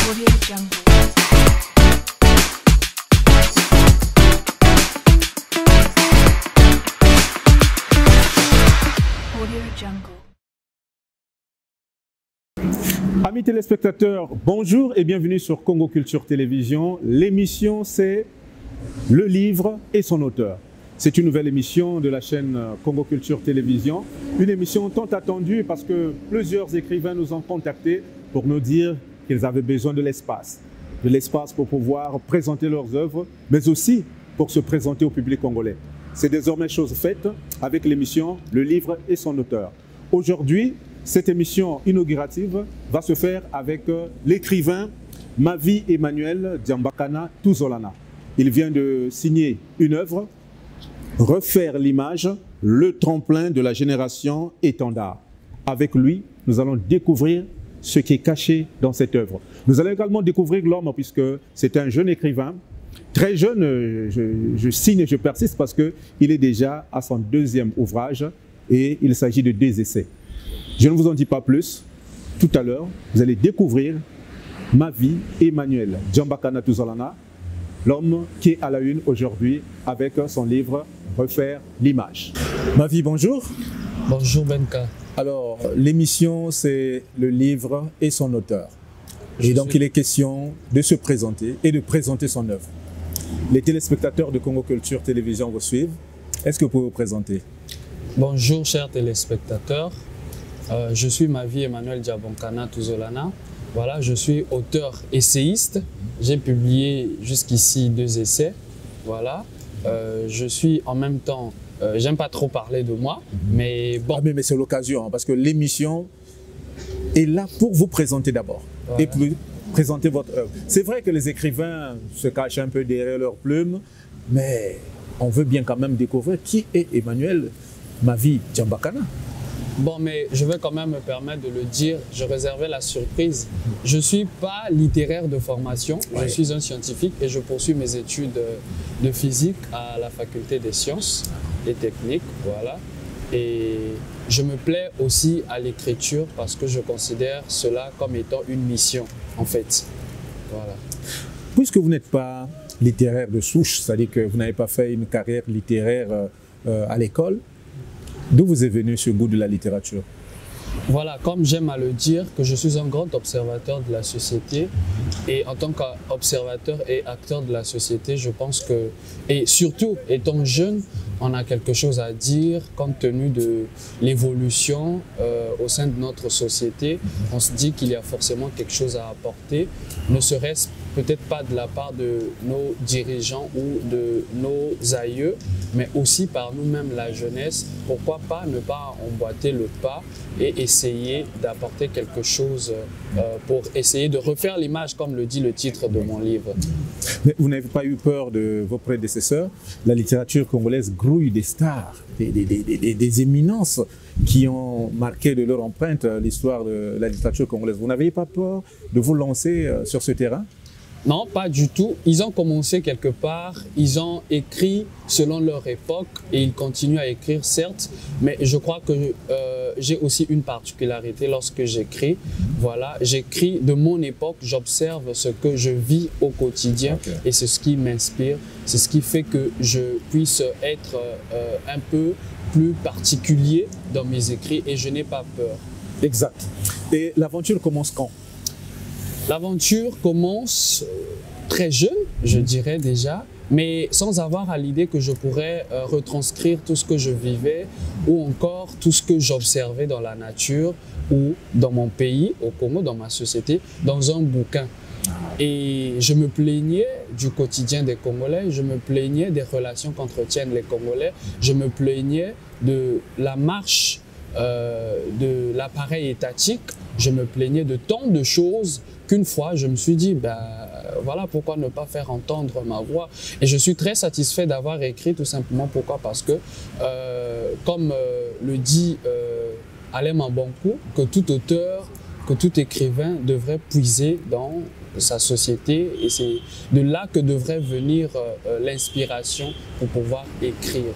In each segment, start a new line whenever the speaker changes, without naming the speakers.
Audio Jungle. Audio Jungle.
Amis téléspectateurs, bonjour et bienvenue sur Congo Culture Télévision. L'émission, c'est Le livre et son auteur. C'est une nouvelle émission de la chaîne Congo Culture Télévision. Une émission tant attendue parce que plusieurs écrivains nous ont contactés pour nous dire qu'ils avaient besoin de l'espace. De l'espace pour pouvoir présenter leurs œuvres, mais aussi pour se présenter au public congolais. C'est désormais chose faite avec l'émission Le livre et son auteur. Aujourd'hui, cette émission inaugurative va se faire avec l'écrivain Mavi Emmanuel Diambakana Tuzolana. Il vient de signer une œuvre, Refaire l'image, le tremplin de la génération étendard. Avec lui, nous allons découvrir ce qui est caché dans cette œuvre. Nous allons également découvrir l'homme, puisque c'est un jeune écrivain, très jeune, je signe et je persiste parce qu'il est déjà à son deuxième ouvrage et il s'agit de 2 essais. Je ne vous en dis pas plus. Tout à l'heure, vous allez découvrir Mavi Emmanuel Diambakana Tuzolana, l'homme qui est à la une aujourd'hui avec son livre Refaire l'image. Mavi, bonjour.
Bonjour Benka.
Alors, l'émission, c'est le livre et son auteur. Et donc, il est question de se présenter et de présenter son œuvre. Les téléspectateurs de Congo Culture Télévision vous suivent. Est-ce que vous pouvez vous présenter?
Bonjour chers téléspectateurs. Je suis Mavi Emmanuel Diambakana Tuzolana. Voilà, je suis auteur essayiste. J'ai publié jusqu'ici 2 essais. Voilà. Je suis en même temps, j'aime pas trop parler de moi, mais bon.
Ah, mais c'est l'occasion, hein, parce que l'émission est là pour vous présenter d'abord, voilà. Et pour présenter votre œuvre. C'est vrai que les écrivains se cachent un peu derrière leur plume, mais on veut bien quand même découvrir qui est Emmanuel Mavi Diambakana.
Bon, mais je vais quand même me permettre de le dire, je réservais la surprise. Je ne suis pas littéraire de formation, je suis un scientifique et je poursuis mes études de physique à la faculté des sciences et techniques, voilà. Et je me plais aussi à l'écriture parce que je considère cela comme étant une mission, en fait. Voilà.
Puisque vous n'êtes pas littéraire de souche, c'est-à-dire que vous n'avez pas fait une carrière littéraire à l'école, d'où vous est venu ce goût de la littérature?
Voilà, comme j'aime à le dire, que je suis un grand observateur de la société et en tant qu'observateur et acteur de la société, je pense que, et surtout étant jeune, on a quelque chose à dire compte tenu de l'évolution au sein de notre société. On se dit qu'il y a forcément quelque chose à apporter, ne serait-ce peut-être pas de la part de nos dirigeants ou de nos aïeux, mais aussi par nous-mêmes, la jeunesse. Pourquoi pas ne pas emboîter le pas et essayer d'apporter quelque chose pour essayer de refaire l'image, comme le dit le titre de mon livre.
Mais vous n'avez pas eu peur de vos prédécesseurs? La littérature congolaise grouille des stars, des éminences qui ont marqué de leur empreinte l'histoire de la littérature congolaise. Vous n'aviez pas peur de vous lancer sur ce terrain?
Non, pas du tout. Ils ont commencé quelque part, ils ont écrit selon leur époque et ils continuent à écrire, certes, mais je crois que j'ai aussi une particularité lorsque j'écris. Voilà, j'écris de mon époque, j'observe ce que je vis au quotidien et c'est ce qui m'inspire, c'est ce qui fait que je puisse être un peu plus particulier dans mes écrits et je n'ai pas peur.
Exact. Et l'aventure commence quand?
L'aventure commence très jeune, je dirais déjà, mais sans avoir à l'idée que je pourrais retranscrire tout ce que je vivais ou encore tout ce que j'observais dans la nature ou dans mon pays, au Congo, dans ma société, dans un bouquin. Et je me plaignais du quotidien des Congolais, je me plaignais des relations qu'entretiennent les Congolais, je me plaignais de la marche de l'appareil étatique, je me plaignais de tant de choses qu'une fois je me suis dit, ben voilà, pourquoi ne pas faire entendre ma voix. Et je suis très satisfait d'avoir écrit, tout simplement. Pourquoi? Parce que comme le dit Alain Mabonkou, que tout auteur, que tout écrivain devrait puiser dans sa société et c'est de là que devrait venir l'inspiration pour pouvoir écrire.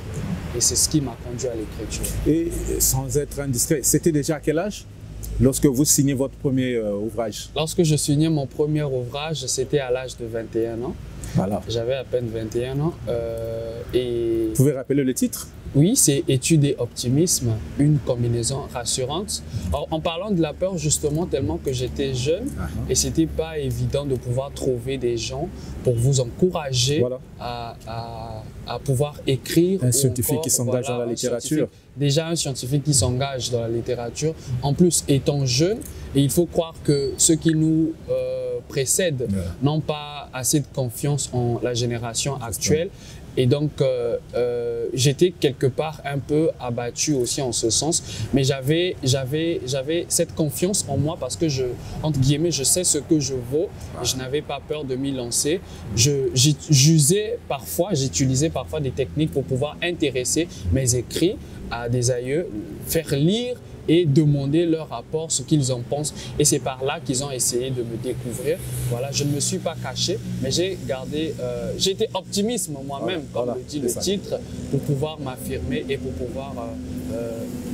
Et c'est ce qui m'a conduit à l'écriture.
Et sans être indiscret, c'était déjà à quel âge lorsque vous signez votre premier ouvrage?
Lorsque je signais mon premier ouvrage, c'était à l'âge de 21 ans.
Voilà.
J'avais à peine 21 ans. Et
Vous pouvez rappeler le titre?
oui, c'est Étude et optimisme, une combinaison rassurante. Alors, en parlant de la peur, justement, tellement que j'étais jeune et c'était pas évident de pouvoir trouver des gens pour vous encourager
Voilà.
à pouvoir écrire.
Un
ou
scientifique
encore,
qui s'engage dans la
un
littérature.
scientifique. Déjà un scientifique qui s'engage dans la littérature. En plus, étant jeune, et il faut croire que ceux qui nous précèdent n'ont pas assez de confiance en la génération actuelle. Et donc, j'étais quelque part un peu abattu aussi en ce sens. Mais j'avais cette confiance en moi parce que, entre guillemets, je sais ce que je vaux. Et je n'avais pas peur de m'y lancer. J'utilisais parfois des techniques pour pouvoir intéresser mes écrits à des aïeux, faire lire et demander leur rapport, ce qu'ils en pensent. Et c'est par là qu'ils ont essayé de me découvrir. Voilà, je ne me suis pas caché, mais j'ai gardé, j'ai été optimiste moi-même, comme le dit le titre, pour pouvoir m'affirmer et pour pouvoir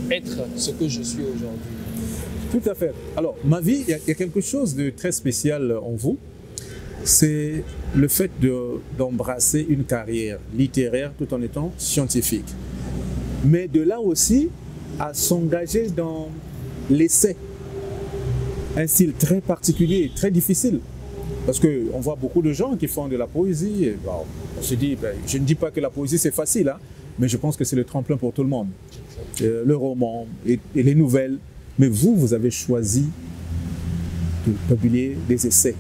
être ce que je suis aujourd'hui.
Tout à fait. Alors, ma vie, il y a quelque chose de très spécial en vous. C'est le fait d'embrasser une carrière littéraire tout en étant scientifique. Mais de là aussi, à s'engager dans l'essai. Un style très particulier et très difficile. Parce qu'on voit beaucoup de gens qui font de la poésie. Et bon, on se dit, je ne dis pas que la poésie c'est facile, hein, mais je pense que c'est le tremplin pour tout le monde. Le roman et les nouvelles. Mais vous avez choisi de publier des essais.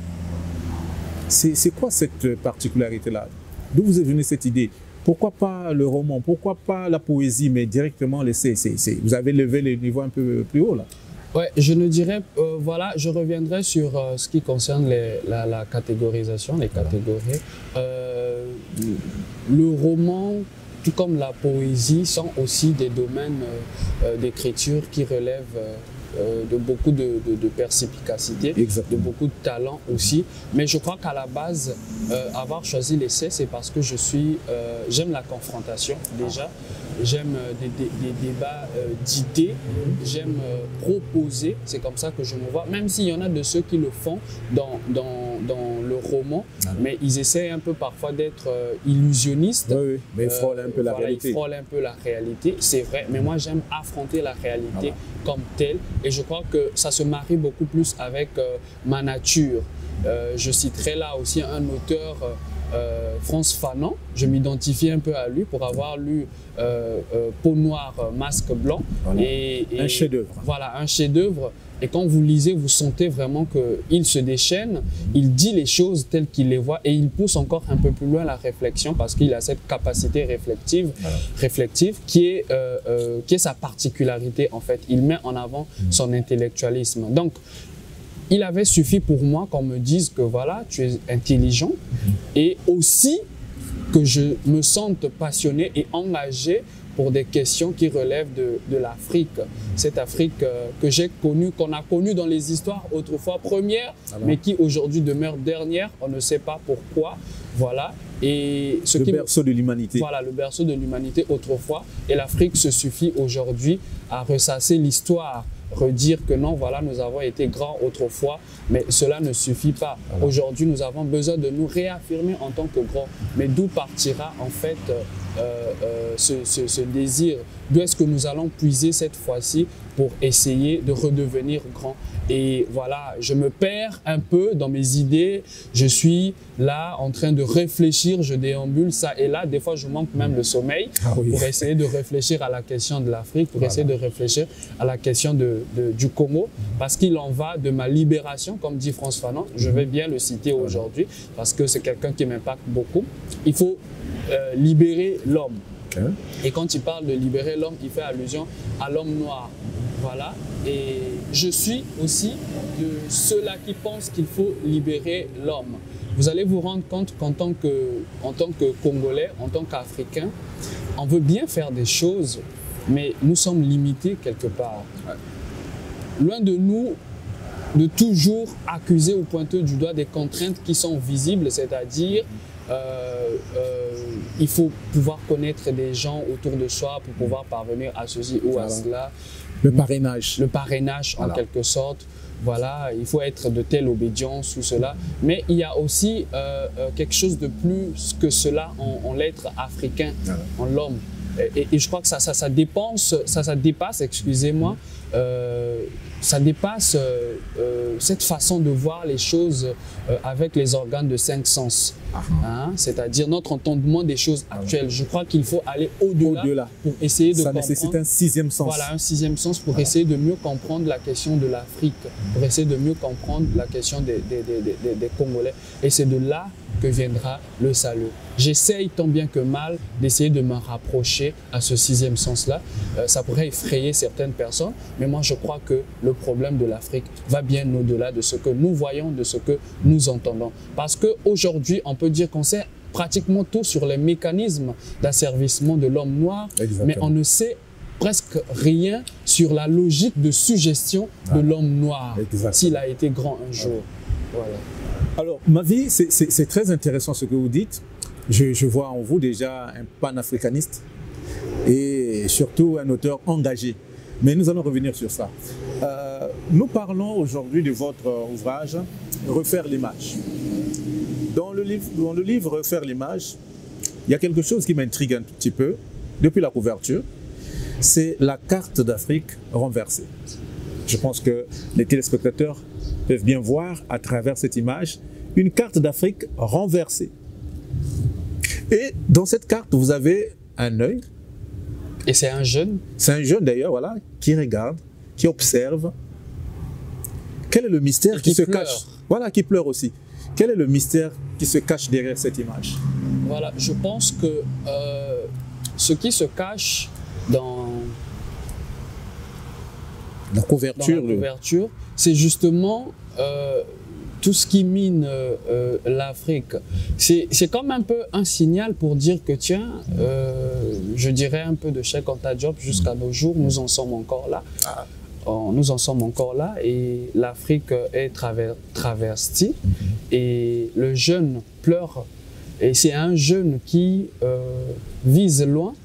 C'est quoi cette particularité-là? D'où vous est venue cette idée? Pourquoi pas le roman? Pourquoi pas la poésie, mais directement l'essai? Vous avez levé le niveau un peu plus haut là.
Ouais, je ne dirais, voilà, je reviendrai sur ce qui concerne la catégorisation, les catégories. Le roman, tout comme la poésie, sont aussi des domaines d'écriture qui relèvent de beaucoup de perspicacité, de beaucoup de talent aussi. Mais je crois qu'à la base, avoir choisi l'essai, c'est parce que j'aime la confrontation déjà. J'aime des débats d'idées, j'aime proposer, c'est comme ça que je me vois, même s'il y en a de ceux qui le font dans le roman, mais ils essaient un peu parfois d'être illusionnistes.
Oui, mais ils frôlent un peu la réalité.
Ils frôlent un peu la réalité, c'est vrai, mais moi j'aime affronter la réalité comme telle, et je crois que ça se marie beaucoup plus avec ma nature. Je citerai là aussi un auteur, Frantz Fanon, je m'identifie un peu à lui pour avoir lu Peau noire, masque blanc.
Voilà. Un chef-d'œuvre.
Voilà, un chef-d'œuvre. Et quand vous lisez, vous sentez vraiment qu'il se déchaîne, il dit les choses telles qu'il les voit et il pousse encore un peu plus loin la réflexion parce qu'il a cette capacité réflexive qui est sa particularité en fait. Il met en avant son intellectualisme. Donc, il avait suffi pour moi qu'on me dise que voilà, tu es intelligent et aussi que je me sente passionné et engagé pour des questions qui relèvent de l'Afrique. Cette Afrique que j'ai connue, qu'on a connue dans les histoires autrefois premières, mais qui aujourd'hui demeure dernière, on ne sait pas pourquoi. Voilà. Et
le berceau de l'humanité.
Voilà, le berceau de l'humanité autrefois. Et l'Afrique se suffit aujourd'hui à ressasser l'histoire, redire que non, voilà, nous avons été grands autrefois, mais cela ne suffit pas. Voilà. Aujourd'hui, nous avons besoin de nous réaffirmer en tant que grands. Mais d'où partira en fait ce désir? D'où est-ce que nous allons puiser cette fois-ci pour essayer de redevenir grands? Et voilà, je me perds un peu dans mes idées. Je suis là en train de réfléchir, je déambule ça et là. Des fois, je manque même le sommeil pour essayer de réfléchir à la question de l'Afrique, pour essayer de réfléchir à la question du Congo, parce qu'il en va de ma libération, comme dit Frantz Fanon. Je vais bien le citer aujourd'hui, parce que c'est quelqu'un qui m'impacte beaucoup. Il faut libérer l'homme. Et quand il parle de libérer l'homme, il fait allusion à l'homme noir. Voilà. Et je suis aussi de ceux-là qui pensent qu'il faut libérer l'homme. Vous allez vous rendre compte qu'en tant que Congolais, en tant qu'Africains, on veut bien faire des choses, mais nous sommes limités quelque part. Loin de nous de toujours accuser ou pointer du doigt des contraintes qui sont visibles, c'est-à-dire il faut pouvoir connaître des gens autour de soi pour pouvoir parvenir à ceci ou à cela.
Le parrainage.
Le parrainage, en quelque sorte. Voilà, il faut être de telle obédience ou cela. Mais il y a aussi quelque chose de plus que cela en l'être africain, en l'homme. Et je crois que ça dépasse, excusez-moi, ça dépasse cette façon de voir les choses avec les organes de 5 sens. Hein? C'est-à-dire notre entendement des choses actuelles. Je crois qu'il faut aller au-delà pour essayer de comprendre.
Ça nécessite un 6e sens.
Voilà, un 6e sens pour essayer de mieux comprendre la question de l'Afrique, pour essayer de mieux comprendre la question des Congolais. Et c'est de là que viendra le salut. J'essaye tant bien que mal d'essayer de me rapprocher à ce 6e sens-là. Ça pourrait effrayer certaines personnes, mais moi je crois que le problème de l'Afrique va bien au-delà de ce que nous voyons, de ce que nous entendons. Parce qu'aujourd'hui, on peut dire qu'on sait pratiquement tout sur les mécanismes d'asservissement de l'homme noir, mais on ne sait presque rien sur la logique de suggestion de l'homme noir, s'il a été grand un jour. Voilà.
Alors, Mavi, c'est très intéressant ce que vous dites. Je vois en vous déjà un panafricaniste et surtout un auteur engagé. Mais nous allons revenir sur ça. Nous parlons aujourd'hui de votre ouvrage « Refaire l'image ». Dans le livre « Refaire l'image », il y a quelque chose qui m'intrigue un tout petit peu, depuis la couverture, c'est la carte d'Afrique renversée. Je pense que les téléspectateurs peuvent bien voir à travers cette image une carte d'Afrique renversée. Et dans cette carte, vous avez un œil.
Et c'est un jeune.
C'est un jeune d'ailleurs, voilà, qui regarde, qui observe. Quel est le mystère qui se cache? Voilà, qui pleure aussi. Quel est le mystère qui se cache derrière cette image?
Voilà, je pense que ce qui se cache dans
la couverture,
c'est justement tout ce qui mine l'Afrique. C'est comme un peu un signal pour dire que tiens, je dirais un peu de Cheikh Anta Diop jusqu'à nos jours, nous en sommes encore là. Nous en sommes encore là et l'Afrique est traversée et le jeune pleure. Et c'est un jeune qui vise loin,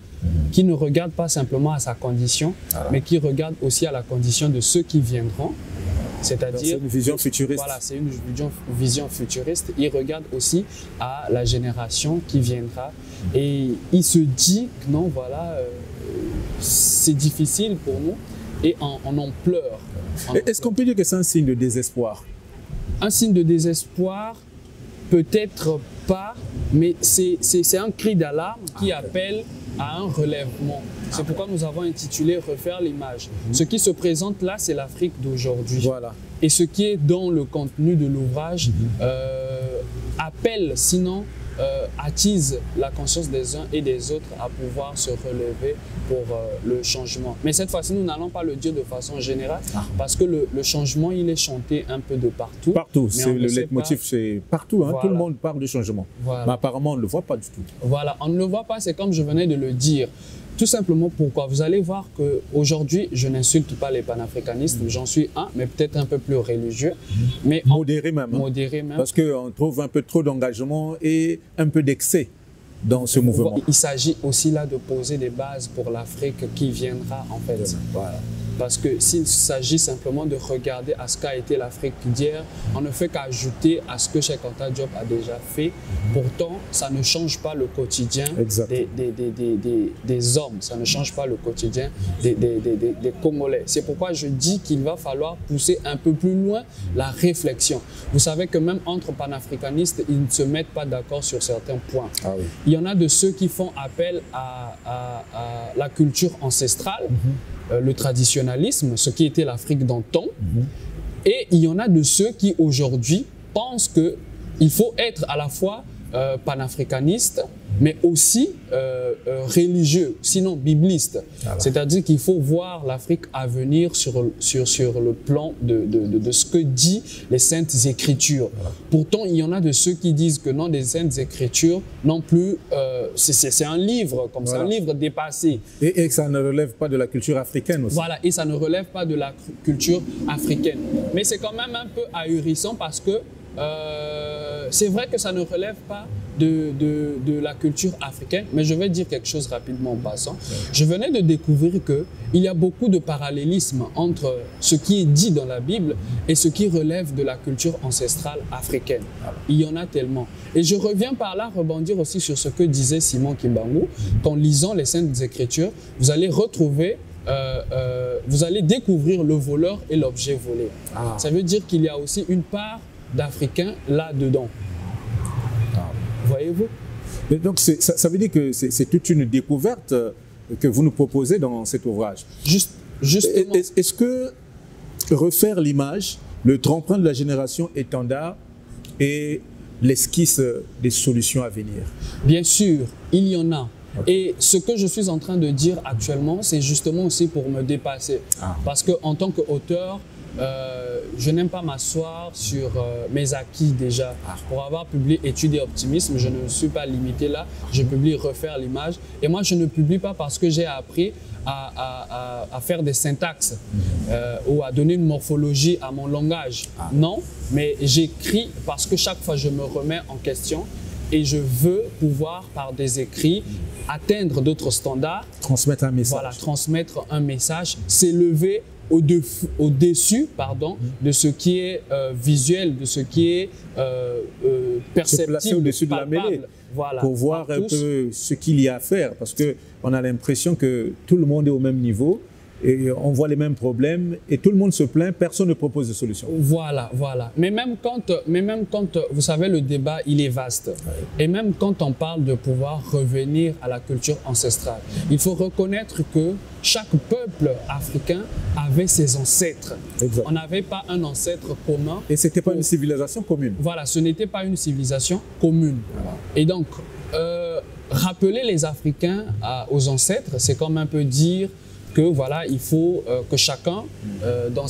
qui ne regarde pas simplement à sa condition, mais qui regarde aussi à la condition de ceux qui viendront. C'est-à-dire,
c'est une vision futuriste.
Voilà, c'est une vision futuriste. Il regarde aussi à la génération qui viendra et il se dit que non, voilà, c'est difficile pour nous et on en pleure.
Est-ce qu'on peut dire que c'est un signe de désespoir?
Un signe de désespoir, peut-être pas, mais c'est un cri d'alarme qui appelle à un relèvement. C'est pourquoi nous avons intitulé « Refaire l'image ». Ce qui se présente là, c'est l'Afrique d'aujourd'hui.
Voilà.
Et ce qui est dans le contenu de l'ouvrage appelle, sinon attise la conscience des uns et des autres à pouvoir se relever pour le changement. Mais cette fois-ci, nous n'allons pas le dire de façon générale parce que le changement, il est chanté un peu de partout.
Partout, le leitmotiv, c'est partout. Hein, voilà. Tout le monde parle de changement. Voilà. Mais apparemment, on ne le voit pas du tout.
Voilà, on ne le voit pas, c'est comme je venais de le dire. Tout simplement pourquoi? Vous allez voir qu'aujourd'hui, je n'insulte pas les panafricanistes, j'en suis un, mais peut-être un peu plus religieux. Mais
modéré même.
Modéré même.
Parce qu'on trouve un peu trop d'engagement et un peu d'excès dans ce mouvement.
Il s'agit aussi là de poser des bases pour l'Afrique qui viendra en fait. Voilà. Parce que s'il s'agit simplement de regarder à ce qu'a été l'Afrique d'hier, on ne fait qu'ajouter à ce que Cheikh Anta Diop a déjà fait. Pourtant, ça ne change pas le quotidien des hommes, ça ne change pas le quotidien des Congolais. C'est pourquoi je dis qu'il va falloir pousser un peu plus loin la réflexion. Vous savez que même entre panafricanistes, ils ne se mettent pas d'accord sur certains points. Ah oui. Il y en a de ceux qui font appel à la culture ancestrale, le traditionnalisme, ce qui était l'Afrique d'antan. Et il y en a de ceux qui aujourd'hui pensent qu'il faut être à la fois panafricaniste, mais aussi religieux, sinon bibliste. C'est-à-dire qu'il faut voir l'Afrique à venir sur le plan de ce que disent les Saintes Écritures. Pourtant, il y en a de ceux qui disent que non, les Saintes Écritures non plus, c'est un livre, comme c'est un livre dépassé.
Et que ça ne relève pas de la culture africaine aussi.
Voilà, et ça ne relève pas de la culture africaine. Mais c'est quand même un peu ahurissant parce que c'est vrai que ça ne relève pas de la culture africaine, mais je vais dire quelque chose rapidement en passant. Je venais de découvrir qu'il y a beaucoup de parallélismes entre ce qui est dit dans la Bible et ce qui relève de la culture ancestrale africaine. Il y en a tellement. Et je reviens par là rebondir aussi sur ce que disait Simon Kimbangu. Qu'en lisant les Saintes Écritures, vous allez retrouver vous allez découvrir le voleur et l'objet volé. Ça veut dire qu'il y a aussi une part d'Africains là-dedans. Voyez-vous?
Donc ça veut dire que c'est toute une découverte que vous nous proposez dans cet ouvrage.
Justement.
Est-ce que refaire l'image, le tremplin de la génération étendard et l'esquisse des solutions à venir?
Bien sûr, il y en a. Et ce que je suis en train de dire actuellement, c'est justement aussi pour me dépasser. Parce qu'en tant qu'auteur, je n'aime pas m'asseoir sur mes acquis déjà. Pour avoir publié Études et Optimisme, je ne me suis pas limité là. Je publie Refaire l'image. Et moi, je ne publie pas parce que j'ai appris à faire des syntaxes ou à donner une morphologie à mon langage. Non, mais j'écris parce que chaque fois, je me remets en question et je veux pouvoir, par des écrits, atteindre d'autres standards.
Transmettre un message.
Voilà, transmettre un message, s'élever au-dessus de ce qui est visuel, de ce qui est perceptible,
se placer au-dessus de la mêlée,
voilà,
pour voir un peu ce qu'il y a à faire, parce qu'on a l'impression que tout le monde est au même niveau et on voit les mêmes problèmes et tout le monde se plaint, personne ne propose de solution.
Voilà, voilà. Mais même quand, vous savez, le débat, il est vaste. Et même quand on parle de pouvoir revenir à la culture ancestrale, il faut reconnaître que chaque peuple africain avait ses ancêtres.
Exact.
On n'avait pas un ancêtre commun.
Et ce n'était pas une civilisation commune.
Voilà, ce n'était pas une civilisation commune. Voilà. Et donc, rappeler les Africains aux ancêtres, c'est comme un peu dire que voilà, il faut que chacun, dans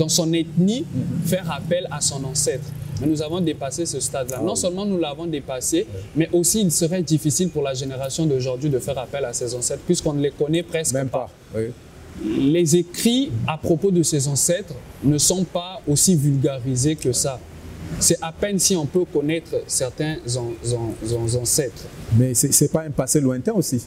son ethnie, faire appel à son ancêtre. Mais nous avons dépassé ce stade-là. Non seulement nous l'avons dépassé, mais aussi il serait difficile pour la génération d'aujourd'hui de faire appel à ses ancêtres, puisqu'on ne les connaît presque
même pas. Oui.
Les écrits à propos de ses ancêtres ne sont pas aussi vulgarisés que ça. C'est à peine si on peut connaître certains ancêtres.
Mais ce n'est pas un passé lointain aussi.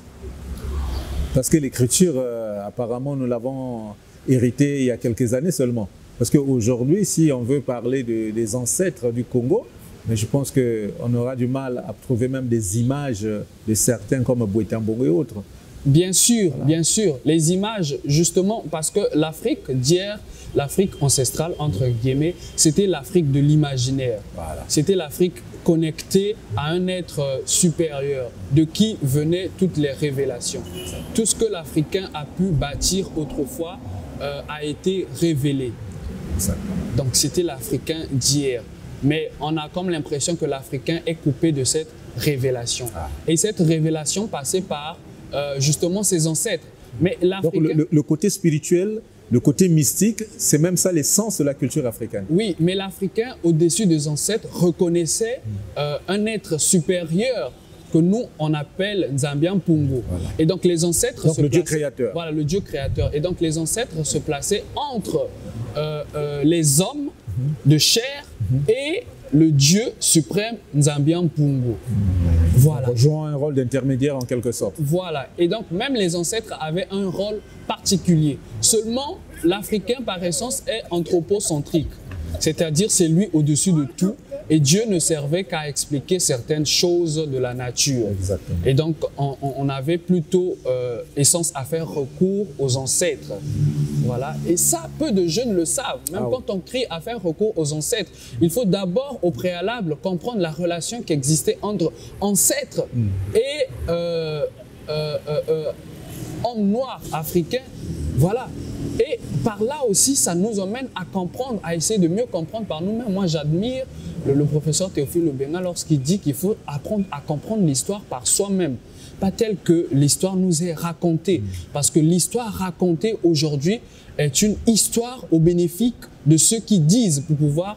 Parce que l'écriture, apparemment, nous l'avons héritée il y a quelques années seulement. Parce qu'aujourd'hui, si on veut parler des ancêtres du Congo, mais je pense qu'on aura du mal à trouver même des images de certains comme Boitambongo et autres.
Bien sûr, voilà. Bien sûr. Les images, justement, parce que l'Afrique d'hier, l'Afrique ancestrale, entre guillemets, c'était l'Afrique de l'imaginaire. Voilà. C'était l'Afrique connectée à un être supérieur, de qui venaient toutes les révélations. Tout ce que l'Africain a pu bâtir autrefois a été révélé. Donc c'était l'Africain d'hier. Mais on a comme l'impression que l'Africain est coupé de cette révélation. Et cette révélation passait par justement ses ancêtres. Mais
donc le côté spirituel, le côté mystique, c'est même ça l'essence de la culture africaine.
Oui, mais l'Africain, au-dessus des ancêtres, reconnaissait un être supérieur que nous, on appelle Nzambian Pungu. Voilà. Et donc les ancêtres
le Dieu créateur.
Voilà, le Dieu créateur. Et donc les ancêtres se plaçaient entre les hommes de chair et le Dieu suprême Nzambian Pungu. Voilà.
Jouant un rôle d'intermédiaire en quelque sorte.
Voilà. Et donc même les ancêtres avaient un rôle particulier. Seulement, l'Africain par essence est anthropocentrique. C'est-à-dire c'est lui au-dessus de tout. Et Dieu ne servait qu'à expliquer certaines choses de la nature.
Exactement.
Et donc, on avait plutôt essence à faire recours aux ancêtres. Voilà. Et ça, peu de jeunes le savent. Même quand on crie à faire recours aux ancêtres, il faut d'abord, au préalable, comprendre la relation qui existait entre ancêtres et hommes noirs africains. Voilà. Et par là aussi, ça nous emmène à comprendre, à essayer de mieux comprendre par nous-mêmes. Moi, j'admire le professeur Théophile Obenga lorsqu'il dit qu'il faut apprendre à comprendre l'histoire par soi-même. Pas tel que l'histoire nous est racontée. Parce que l'histoire racontée aujourd'hui est une histoire au bénéfice de ceux qui disent pour pouvoir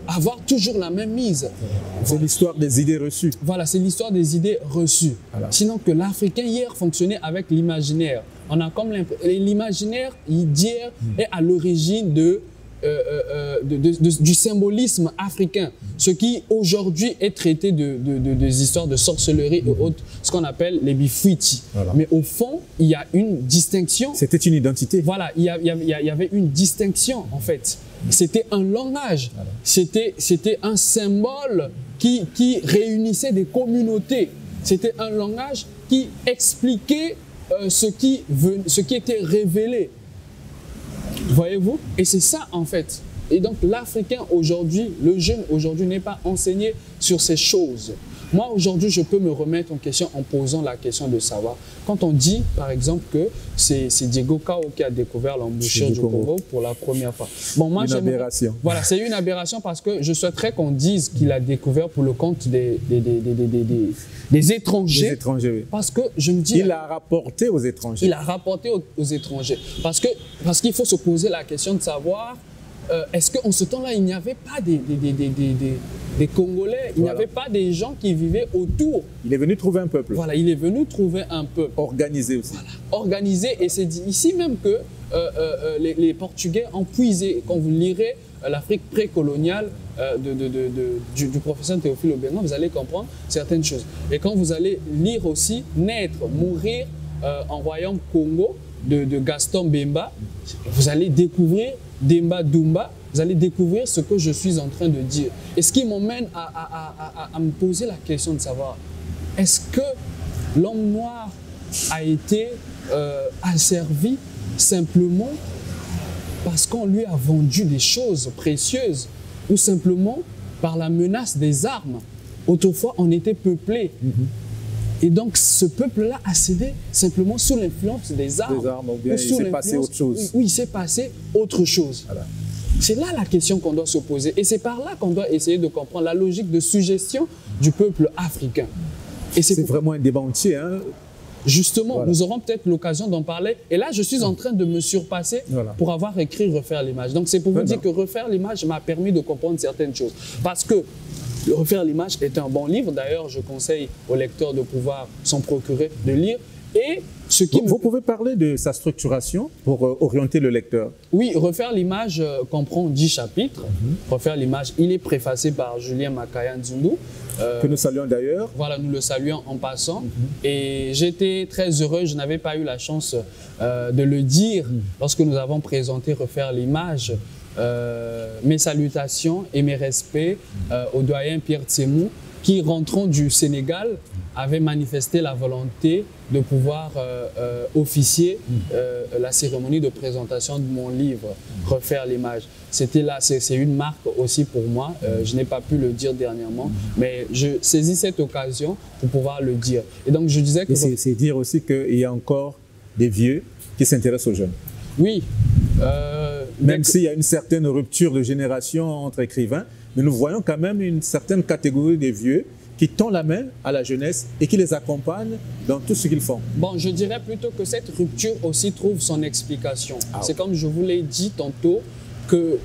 avoir toujours la même mise.
C'est l'histoire des idées reçues.
Voilà, c'est l'histoire des idées reçues. Voilà. Sinon que l'Africain hier fonctionnait avec l'imaginaire. On a comme l'imaginaire d'hier est à l'origine de du symbolisme africain, ce qui aujourd'hui est traité des histoires de sorcellerie et autres, ce qu'on appelle les bifwiti.
Voilà.
Mais au fond, il y a une distinction.
C'était une identité.
Voilà, il y avait une distinction en fait. C'était un langage, voilà. C'était un symbole qui réunissait des communautés. C'était un langage qui expliquait ce qui était révélé. Voyez-vous? Et c'est ça en fait. Et donc l'Africain aujourd'hui, le jeune aujourd'hui n'est pas enseigné sur ces choses. Moi aujourd'hui, je peux me remettre en question en posant la question de savoir. Quand on dit par exemple que c'est Diego Cao qui a découvert l'embouchure du Congo pour la première fois. Bon, moi,
une aberration.
Voilà, c'est une aberration parce que je souhaiterais qu'on dise qu'il a découvert pour le compte des étrangers.
Des étrangers, oui.
Parce que je me dis...
Il a rapporté aux étrangers.
Il a rapporté aux étrangers. Parce qu'il faut se poser la question de savoir est-ce qu'en ce temps-là, il n'y avait pas des Congolais, il n'y avait pas des gens qui vivaient autour.
Il est venu trouver un peuple.
Voilà, il est venu trouver un peuple.
Organisé aussi. Voilà,
organisé, et c'est dit ici même que les Portugais ont puisé, quand vous lirez l'Afrique précoloniale du professeur Théophile Obiang, vous allez comprendre certaines choses. Et quand vous allez lire aussi Naître, mourir en royaume Congo de Gaston Bemba, vous allez découvrir Demba Dumba, vous allez découvrir ce que je suis en train de dire. Et ce qui m'emmène à me poser la question de savoir, est-ce que l'homme noir a été asservi simplement parce qu'on lui a vendu des choses précieuses ou simplement par la menace des armes? Autrefois, on était peuplé. Et donc, ce peuple-là a cédé simplement sous l'influence des armes.
Des armes, ou bien il s'est passé autre chose.
Oui, il s'est passé autre chose. Voilà. C'est là la question qu'on doit se poser. Et c'est par là qu'on doit essayer de comprendre la logique de suggestion du peuple africain.
C'est vraiment un débat entier. Hein?
Justement, voilà. Nous aurons peut-être l'occasion d'en parler. Et là, je suis en train de me surpasser pour avoir écrit Refaire l'image. Donc, c'est pour vous dire que Refaire l'image m'a permis de comprendre certaines choses. Parce que Refaire l'image est un bon livre. D'ailleurs, je conseille aux lecteurs de pouvoir s'en procurer, de lire. Et ce qui
vous pouvez parler de sa structuration pour orienter le lecteur?
Oui, Refaire l'image comprend 10 chapitres. Refaire l'image, il est préfacé par Julien Makaya Nzundu.
Que nous saluons d'ailleurs.
Voilà, nous le saluons en passant. Et j'étais très heureux, je n'avais pas eu la chance de le dire lorsque nous avons présenté Refaire l'image. Mes salutations et mes respects au doyen Pierre Tsemou qui, rentrant du Sénégal, avait manifesté la volonté de pouvoir officier la cérémonie de présentation de mon livre, Refaire l'image. C'était là, c'est une marque aussi pour moi. Je n'ai pas pu le dire dernièrement, mais je saisis cette occasion pour pouvoir le dire. Et donc je disais que...
C'est dire aussi qu'il y a encore des vieux qui s'intéressent aux jeunes.
Oui.
Même s'il y a une certaine rupture de génération entre écrivains, mais nous voyons quand même une certaine catégorie des vieux qui tend la main à la jeunesse et qui les accompagne dans tout ce qu'ils font.
Bon, je dirais plutôt que cette rupture aussi trouve son explication. C'est comme je vous l'ai dit tantôt, que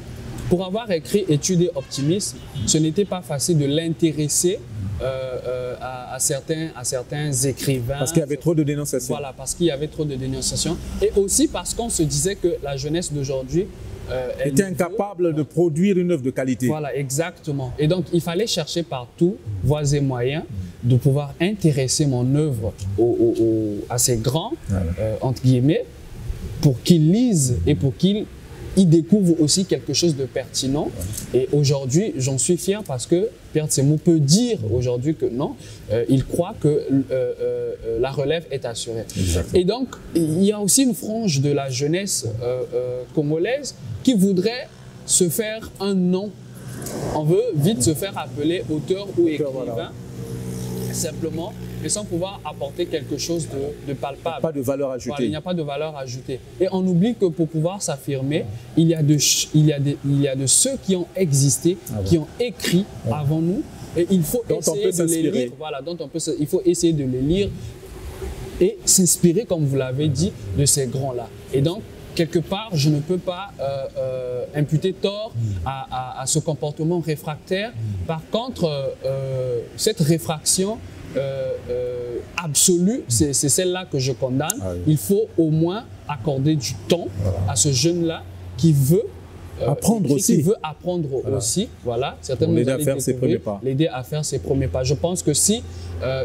pour avoir écrit Études et optimisme, ce n'était pas facile de l'intéresser à certains écrivains.
Parce qu'il y avait trop de dénonciations.
Voilà, parce qu'il y avait trop de dénonciations. Et aussi parce qu'on se disait que la jeunesse d'aujourd'hui
était incapable de produire une œuvre de qualité.
Voilà, exactement. Et donc, il fallait chercher partout, voies et moyens, de pouvoir intéresser mon œuvre à ces grands, entre guillemets, pour qu'ils lisent et pour qu'ils découvrent aussi quelque chose de pertinent. Et aujourd'hui, j'en suis fier parce que Pierre Tsemou peut dire aujourd'hui que non, il croit que la relève est assurée. Exactement. Et donc, il y a aussi une frange de la jeunesse congolaise qui voudrait se faire un nom. On veut vite se faire appeler auteur ou écrivain, simplement, mais sans pouvoir apporter quelque chose de palpable.
Pas de valeur ajoutée.
Voilà, il n'y a pas de valeur ajoutée. Et on oublie que pour pouvoir s'affirmer, il y a de ceux qui ont existé, qui ont écrit avant nous, et il faut essayer de les lire. Voilà, il faut essayer de les lire et s'inspirer, comme vous l'avez dit, de ces grands-là. Et donc, quelque part, je ne peux pas imputer tort à ce comportement réfractaire. Par contre, cette réfraction absolue, c'est celle-là que je condamne. Il faut au moins accorder du temps à ce jeune-là qui veut
apprendre
écrit,
aussi.
qui veut apprendre aussi. Voilà, certainement
l'aider à faire ses premiers pas.
L'aider à faire ses premiers pas. Je pense que si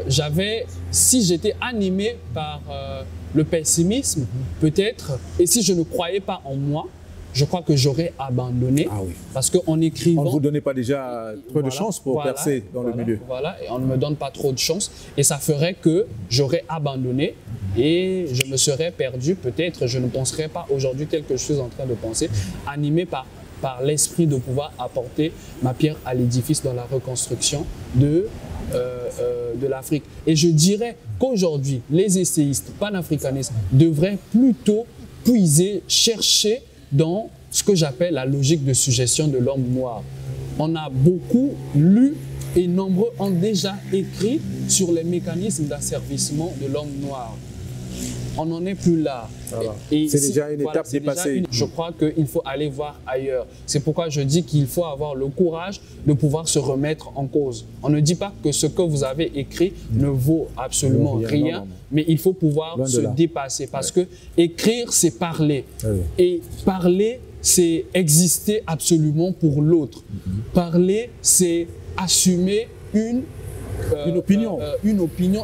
j'étais animé par le pessimisme, peut-être, et si je ne croyais pas en moi, je crois que j'aurais abandonné.
Ah oui.
Parce qu'en écrivant...
On ne vous donnait pas déjà trop de chance pour percer dans le milieu.
Voilà, et on ne me donne pas trop de chance. Et ça ferait que j'aurais abandonné et je me serais perdu. Peut-être, je ne penserais pas aujourd'hui tel que je suis en train de penser, animé par l'esprit de pouvoir apporter ma pierre à l'édifice dans la reconstruction de l'Afrique. Et je dirais qu'aujourd'hui, les essayistes panafricanistes devraient plutôt puiser, chercher dans ce que j'appelle la logique de suggestion de l'homme noir. On a beaucoup lu et nombreux ont déjà écrit sur les mécanismes d'asservissement de l'homme noir. On n'en est plus là.
Voilà. C'est déjà une étape dépassée.
Je crois qu'il faut aller voir ailleurs. C'est pourquoi je dis qu'il faut avoir le courage de pouvoir se remettre en cause. On ne dit pas que ce que vous avez écrit ne vaut absolument rien, non. Mais il faut pouvoir se dépasser parce que écrire, c'est parler. Et parler, c'est exister absolument pour l'autre. Parler, c'est assumer une opinion,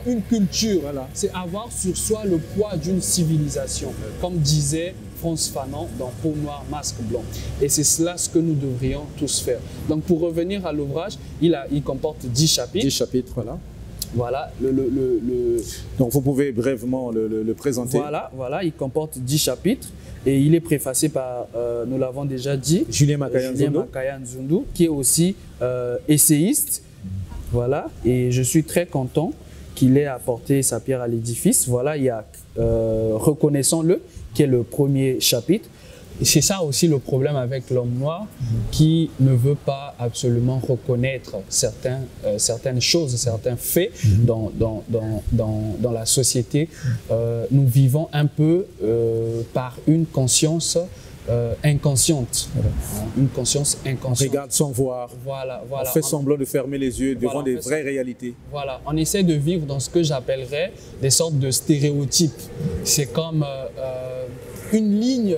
une culture. Voilà. C'est avoir sur soi le poids d'une civilisation, comme disait Frantz Fanon dans Peau noire, masque blanc. Et c'est cela ce que nous devrions tous faire. Donc pour revenir à l'ouvrage, il comporte 10 chapitres. 10 chapitres, voilà. Voilà.
Donc vous pouvez brièvement le présenter.
Voilà, il comporte 10 chapitres. Et il est préfacé par, nous l'avons déjà dit,
Julien Makaya
Nzundu, qui est aussi essayiste. Voilà, et je suis très content qu'il ait apporté sa pierre à l'édifice. Voilà, il y a Reconnaissons-le, qui est le premier chapitre. Et c'est ça aussi le problème avec l'homme noir, qui ne veut pas absolument reconnaître certaines choses, certains faits dans la société. Nous vivons un peu par une conscience inconsciente. Une conscience inconsciente.
On regarde sans voir.
Voilà.
On fait semblant de fermer les yeux devant des vraies réalités.
Voilà. On essaie de vivre dans ce que j'appellerais des sortes de stéréotypes. C'est comme une ligne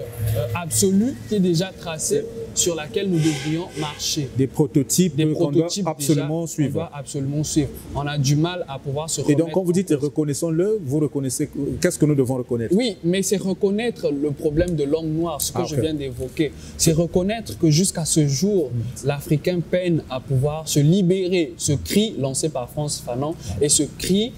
absolue qui est déjà tracée sur laquelle nous devrions marcher.
Des prototypes qu'on doit absolument suivre.
On doit absolument suivre. On a du mal à pouvoir se remettre.
Et donc, quand vous dites reconnaissons-le, vous reconnaissez, qu'est-ce que nous devons reconnaître?
Oui, mais c'est reconnaître le problème de l'homme noir, ce que je viens d'évoquer. C'est reconnaître que jusqu'à ce jour, l'Africain peine à pouvoir se libérer. Ce cri lancé par Frantz Fanon et ce cri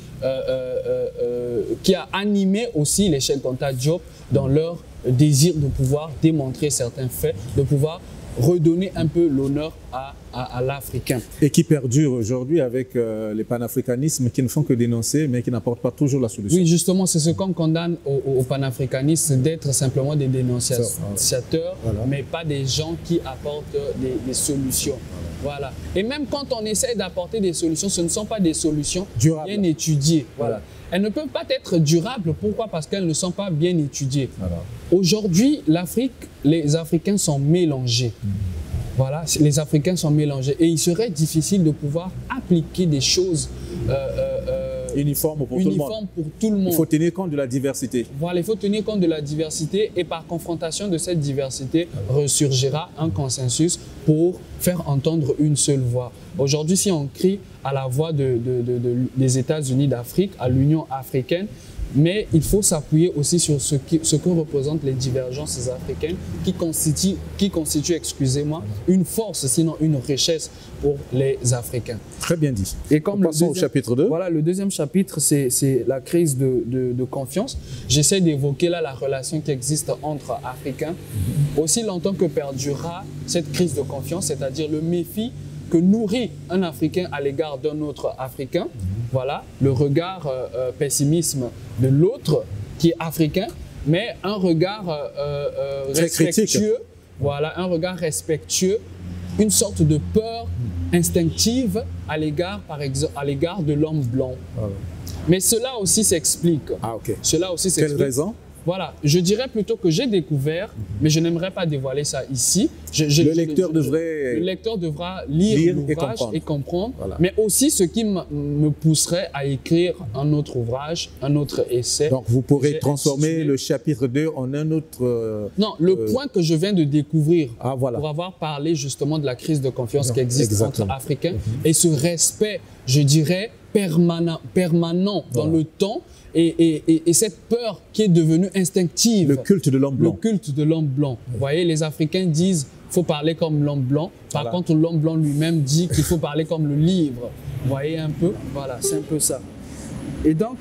qui a animé aussi les Cheikh Anta Diop dans leur désir de pouvoir démontrer certains faits, de pouvoir redonner un peu l'honneur à l'Africain.
Et qui perdure aujourd'hui avec les panafricanismes qui ne font que dénoncer, mais qui n'apportent pas toujours la solution.
Oui, justement, c'est ce qu'on condamne aux panafricanistes, d'être simplement des dénonciateurs, mais pas des gens qui apportent des solutions. Voilà. Et même quand on essaie d'apporter des solutions, ce ne sont pas des solutions bien étudiées. Voilà. Elles ne peuvent pas être durables. Pourquoi? Parce qu'elles ne sont pas bien étudiées. Aujourd'hui, les Africains sont mélangés. Voilà, les Africains sont mélangés. Et il serait difficile de pouvoir appliquer des choses
uniformes pour
tout le monde.
Il faut tenir compte de la diversité.
Voilà, il faut tenir compte de la diversité et par confrontation de cette diversité ressurgira un consensus pour faire entendre une seule voix. Aujourd'hui, si on crie à la voix des États-Unis d'Afrique, à l'Union africaine, mais il faut s'appuyer aussi sur ce que représentent les divergences africaines qui constituent, excusez-moi, une force, sinon une richesse pour les Africains.
Très bien dit.
Et comme
passons au chapitre 2.
Voilà, le deuxième chapitre, c'est la crise de confiance. J'essaie d'évoquer là la relation qui existe entre Africains. Aussi longtemps que perdurera cette crise de confiance, c'est-à-dire le méfie que nourrit un Africain à l'égard d'un autre Africain. Voilà, le regard pessimisme de l'autre qui est africain, mais un regard respectueux. Voilà, un regard respectueux, une sorte de peur instinctive à l'égard, par exemple, à l'égard de l'homme blanc. Mais cela aussi s'explique.
Ah, ok.
Cela aussi s'explique.
Quelle raison?
voilà, je dirais plutôt que j'ai découvert, mais je n'aimerais pas dévoiler ça ici.
Le lecteur
devra lire l'ouvrage et comprendre,
voilà.
mais aussi ce qui me pousserait à écrire un autre ouvrage, un autre essai.
Donc vous pourrez transformer le chapitre 2 en un autre...
Non, le point que je viens de découvrir,
voilà.
pour avoir parlé justement de la crise de confiance qui existe entre Africains et ce respect, je dirais, permanent dans le temps et cette peur qui est devenue instinctive.
Le culte de l'homme blanc.
Le culte de l'homme blanc. Vous voyez, les Africains disent qu'il faut parler comme l'homme blanc. Par contre, l'homme blanc lui-même dit qu'il faut parler comme le livre. Vous voyez un peu? Voilà, c'est un peu ça. Et donc,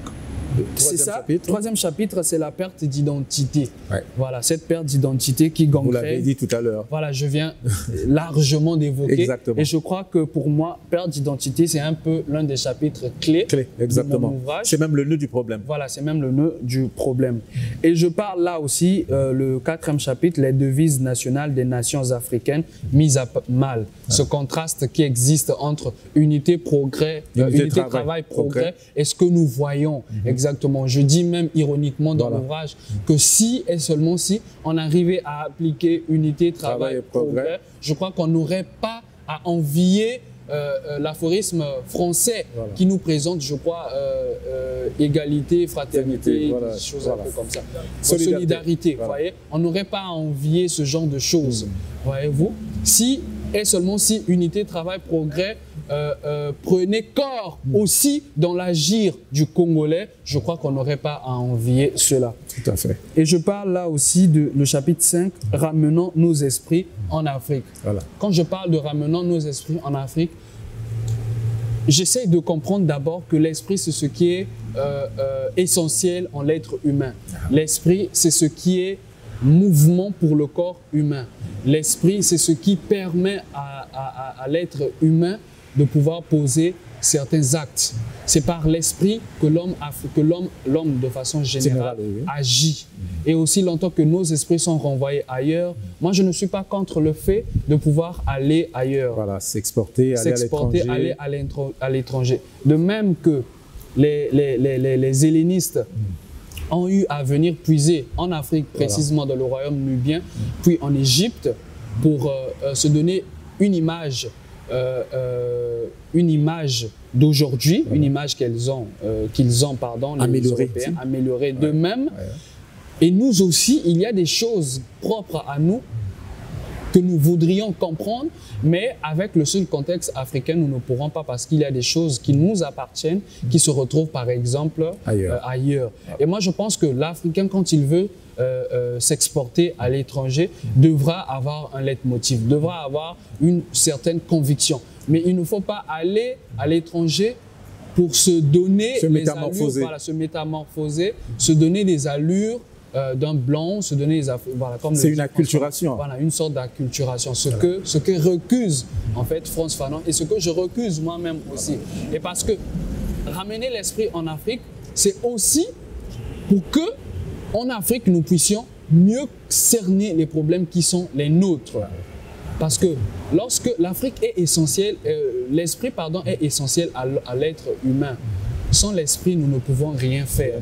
c'est ça. Troisième chapitre, c'est la perte d'identité. Ouais. Voilà, cette perte d'identité qui gangréne.
Vous l'avez dit tout à l'heure.
Voilà, je viens largement d'évoquer.
Exactement.
Et je crois que pour moi, perte d'identité, c'est un peu l'un des chapitres clés
exactement.
de mon ouvrage.
C'est même le nœud du problème.
Voilà, c'est même le nœud du problème. Et je parle là aussi, le quatrième chapitre, les devises nationales des nations africaines mises à mal. Ce contraste qui existe entre unité, progrès, unité, travail, progrès, et ce que nous voyons. Exactement. Je dis même ironiquement dans l'ouvrage que si et seulement si on arrivait à appliquer unité, travail, progrès, je crois qu'on n'aurait pas à envier l'aphorisme français qui nous présente, je crois, égalité, fraternité, des choses un peu comme ça. Solidarité, vous voyez. On n'aurait pas à envier ce genre de choses, voyez-vous. Si et seulement si unité, travail, progrès prenait corps aussi dans l'agir du Congolais, je crois qu'on n'aurait pas à envier cela.
Tout à fait.
Et je parle là aussi de le chapitre 5, ramenant nos esprits en Afrique. Voilà. Quand je parle de ramenant nos esprits en Afrique, j'essaie de comprendre d'abord que l'esprit, c'est ce qui est essentiel en l'être humain. L'esprit, c'est ce qui est mouvement pour le corps humain. L'esprit, c'est ce qui permet à l'être humain de pouvoir poser certains actes. C'est par l'esprit que l'homme de façon générale agit. Et aussi longtemps que nos esprits sont renvoyés ailleurs, moi je ne suis pas contre le fait de pouvoir aller ailleurs.
Voilà, s'exporter,
aller à l'étranger. De même que les hellénistes ont eu à venir puiser en Afrique, précisément dans le royaume nubien, puis en Égypte, pour se donner une image d'aujourd'hui, une image qu'ils ont, les Européens, améliorée d'eux-mêmes. Et nous aussi, il y a des choses propres à nous que nous voudrions comprendre, mais avec le seul contexte africain, nous ne pourrons pas parce qu'il y a des choses qui nous appartiennent, qui se retrouvent par exemple ailleurs. Et moi, je pense que l'Africain, quand il veut s'exporter à l'étranger, devra avoir un leitmotiv, devra avoir une certaine conviction. Mais il ne faut pas aller à l'étranger pour se donner
se
métamorphoser, se donner des allures d'un blanc, se donner des
c'est une acculturation.
Voilà, une sorte d'acculturation. Ce que recuse en fait Frantz Fanon et ce que je recuse moi-même aussi. Et parce que ramener l'esprit en Afrique, c'est aussi pour que en Afrique nous puissions mieux cerner les problèmes qui sont les nôtres. Parce que lorsque l'Afrique est essentielle, l'esprit est essentiel à l'être humain. Sans l'esprit, nous ne pouvons rien faire.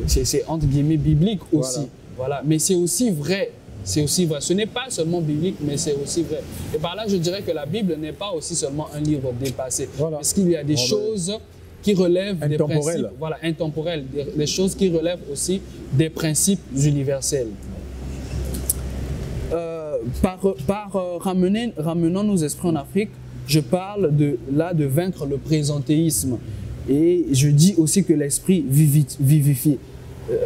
C'est entre guillemets biblique aussi. Voilà. Mais c'est aussi vrai. C'est aussi vrai. Ce n'est pas seulement biblique, mais c'est aussi vrai. Et par là, je dirais que la Bible n'est pas aussi seulement un livre dépassé. Parce qu'il y a des choses qui relèvent des principes intemporels, des choses qui relèvent aussi des principes universels. Ramenant nos esprits en Afrique, je parle de vaincre le présentéisme. Et je dis aussi que l'esprit vivifie.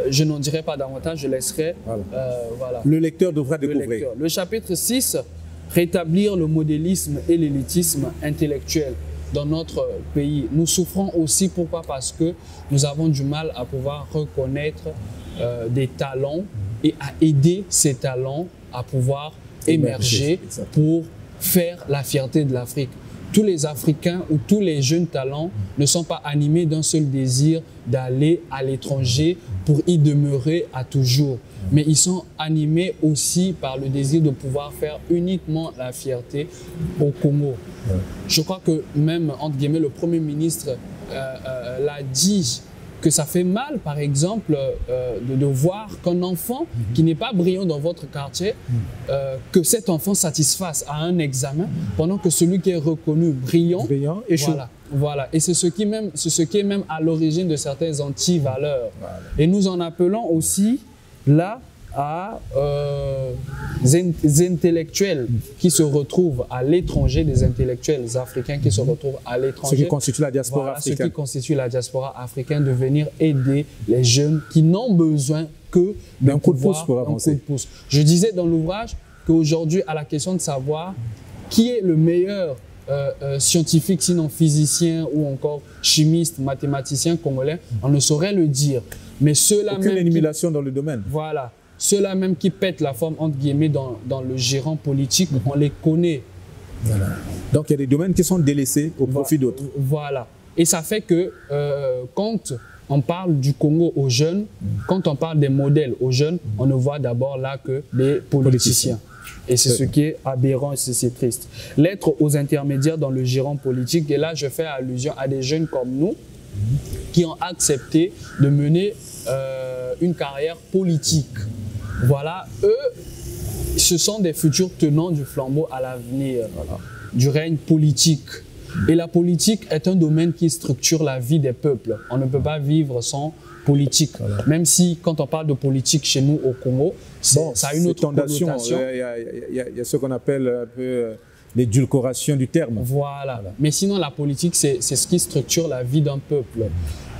Je n'en dirai pas davantage, je laisserai.
Le lecteur devra découvrir.
Le chapitre 6, rétablir le modélisme et l'élitisme intellectuel dans notre pays. Nous souffrons aussi, pourquoi? Parce que nous avons du mal à pouvoir reconnaître des talents et à aider ces talents à pouvoir émerger pour faire la fierté de l'Afrique. Tous les Africains ou tous les jeunes talents ne sont pas animés d'un seul désir d'aller à l'étranger pour y demeurer à toujours. Mais ils sont animés aussi par le désir de pouvoir faire uniquement la fierté au Congo. Je crois que même, entre guillemets, le Premier ministre l'a dit que ça fait mal, par exemple, de voir qu'un enfant qui n'est pas brillant dans votre quartier, que cet enfant satisfasse à un examen, pendant que celui qui est reconnu brillant échoue. Voilà. Et c'est ce qui est même à l'origine de certaines anti-valeurs. Voilà. Et nous en appelons aussi là à des intellectuels qui se retrouvent à l'étranger, des intellectuels africains qui se retrouvent à l'étranger.
Ce qui constitue la diaspora africaine.
Ce qui constitue la diaspora africaine, de venir aider les jeunes qui n'ont besoin que
d'un coup de pouce pour avancer.
Je disais dans l'ouvrage qu'aujourd'hui, à la question de savoir qui est le meilleur scientifique, sinon physicien ou encore chimiste, mathématicien congolais, on ne saurait le dire. Mais ceux-là même.
Aucune émulation dans le domaine.
Voilà. Ceux-là même qui pètent la forme, entre guillemets, dans le gérant politique, on les connaît.
Voilà. Donc il y a des domaines qui sont délaissés au profit d'autres.
Voilà. Et ça fait que quand on parle du Congo aux jeunes, quand on parle des modèles aux jeunes, on ne voit d'abord là que des politiciens. Et c'est ce qui est aberrant et c'est triste. L'être aux intermédiaires dans le gérant politique, et là je fais allusion à des jeunes comme nous qui ont accepté de mener une carrière politique. Voilà, eux, ce sont des futurs tenants du flambeau à l'avenir, du règne politique. Et la politique est un domaine qui structure la vie des peuples. On ne peut pas vivre sans politique. Voilà. Même si, quand on parle de politique chez nous au Congo, ça a une autre connotation.
Il y a ce qu'on appelle un peu l'édulcoration du terme.
Voilà. Mais sinon, la politique, c'est ce qui structure la vie d'un peuple.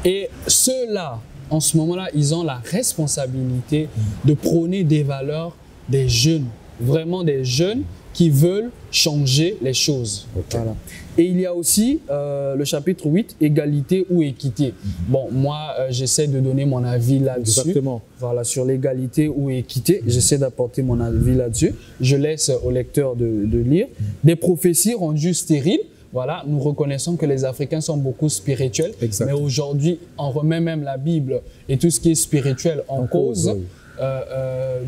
Et ceux-là, en ce moment-là, ils ont la responsabilité de prôner des valeurs des jeunes, vraiment des jeunes qui veulent changer les choses. Okay. Voilà. Et il y a aussi le chapitre 8, égalité ou équité. Bon, moi, j'essaie de donner mon avis là-dessus.
Exactement.
Voilà, sur l'égalité ou équité, j'essaie d'apporter mon avis là-dessus. Je laisse au lecteur de lire. Des prophéties rendues stériles. Voilà, nous reconnaissons que les Africains sont beaucoup spirituels, mais aujourd'hui, on remet même la Bible et tout ce qui est spirituel en cause. Oui.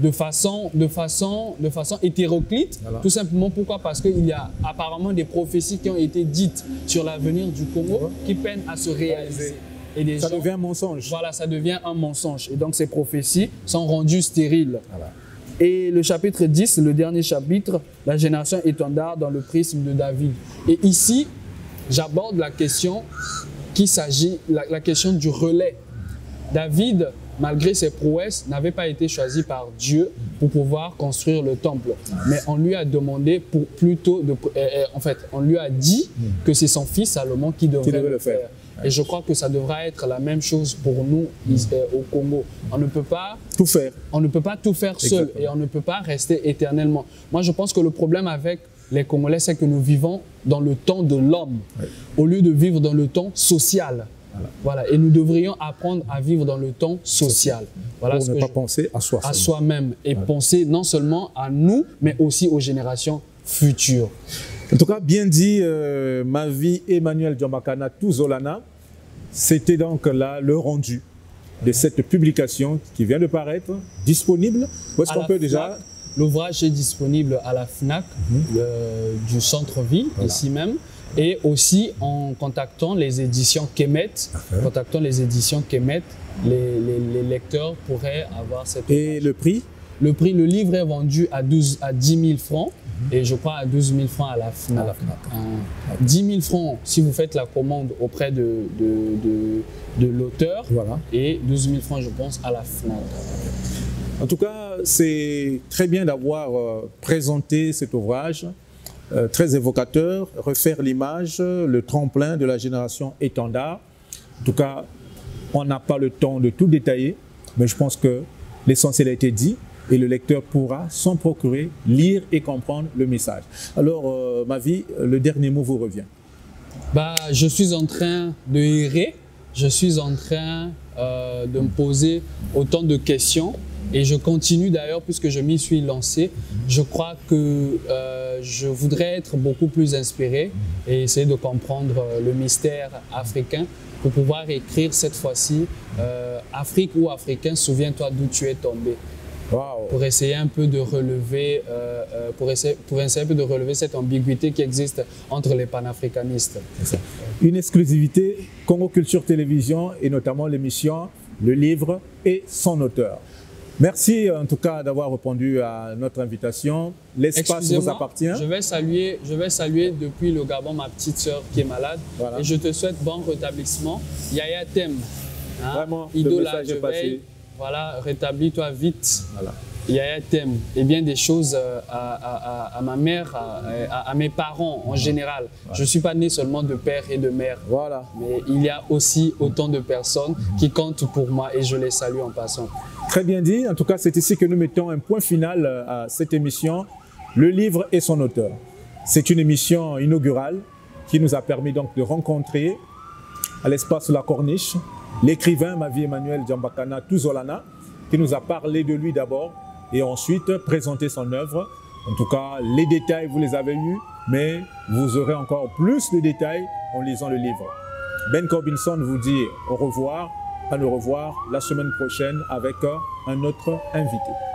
De façon hétéroclite, tout simplement. Pourquoi? Parce qu'il y a apparemment des prophéties qui ont été dites sur l'avenir du Congo qui peinent à se réaliser. Et
ça devient un mensonge.
Voilà, ça devient un mensonge. Et donc ces prophéties sont rendues stériles. Voilà. Et le chapitre 10, le dernier chapitre, la génération étendard dans le prisme de David. Et ici, j'aborde la question la question du relais. David, malgré ses prouesses, n'avait pas été choisi par Dieu pour pouvoir construire le temple. Mais on lui a demandé on lui a dit que c'est son fils Salomon qui devrait le faire. Et je crois que ça devra être la même chose pour nous au Congo. On ne peut pas
tout faire.
On ne peut pas tout faire seul. Exactement. Et on ne peut pas rester éternellement. Moi, je pense que le problème avec les Congolais, c'est que nous vivons dans le temps de l'homme, au lieu de vivre dans le temps social. Voilà. Et nous devrions apprendre à vivre dans le temps social. Voilà,
pour ne pas penser à soi.
À soi-même. Et penser non seulement à nous, mais aussi aux générations futures.
En tout cas, bien dit, ma vie, Emmanuel Diombakana Touzolana. C'était donc là le rendu de cette publication qui vient de paraître, disponible. Où est-ce qu'on peut déjà...
L'ouvrage est disponible à la FNAC du centre-ville, ici même, et aussi en contactant les éditions Kemet. Les lecteurs pourraient avoir cette ouvrage.
Et le prix?
Le livre est vendu à 10 000 francs. Et je crois à 12 000 francs à la FNAC. 10 000 francs si vous faites la commande auprès de l'auteur, et 12 000 francs, je pense, à la FNAC.
En tout cas, c'est très bien d'avoir présenté cet ouvrage, très évocateur, refaire l'image, le tremplin de la génération étendard. En tout cas, on n'a pas le temps de tout détailler, mais je pense que l'essentiel a été dit. Et le lecteur pourra s'en procurer, lire et comprendre le message. Alors, ma vie, le dernier mot vous revient.
Je suis en train de errer, je suis en train de me poser autant de questions et je continue d'ailleurs puisque je m'y suis lancé. Je crois que je voudrais être beaucoup plus inspiré et essayer de comprendre le mystère africain pour pouvoir écrire cette fois-ci Afrique ou Africain, souviens-toi d'où tu es tombé.
Wow.
pour essayer un peu de relever, pour essayer un peu de relever cette ambiguïté qui existe entre les panafricanistes.
Une exclusivité Congo Culture Télévision et notamment l'émission Le Livre et son auteur. Merci en tout cas d'avoir répondu à notre invitation. L'espace vous appartient.
Je vais saluer depuis le Gabon ma petite sœur qui est malade. Voilà. Et je te souhaite bon rétablissement. Yaya t'aime. Hein?
Vraiment,
Idola, je veille. Voilà, rétablis-toi vite. Voilà. Yaya t'aime. Et bien des choses à ma mère, à mes parents en général. Voilà. Je ne suis pas né seulement de père et de mère.
Voilà.
Mais il y a aussi autant de personnes qui comptent pour moi et je les salue en passant.
Très bien dit. En tout cas, c'est ici que nous mettons un point final à cette émission, Le Livre et son auteur. C'est une émission inaugurale qui nous a permis donc de rencontrer à l'espace La Corniche l'écrivain Mavi Emmanuel Djambakana Tuzolana qui nous a parlé de lui d'abord et ensuite présenté son œuvre. En tout cas, les détails, vous les avez eus, mais vous aurez encore plus de détails en lisant le livre. Ben Corbinson vous dit au revoir. À nous revoir la semaine prochaine avec un autre invité.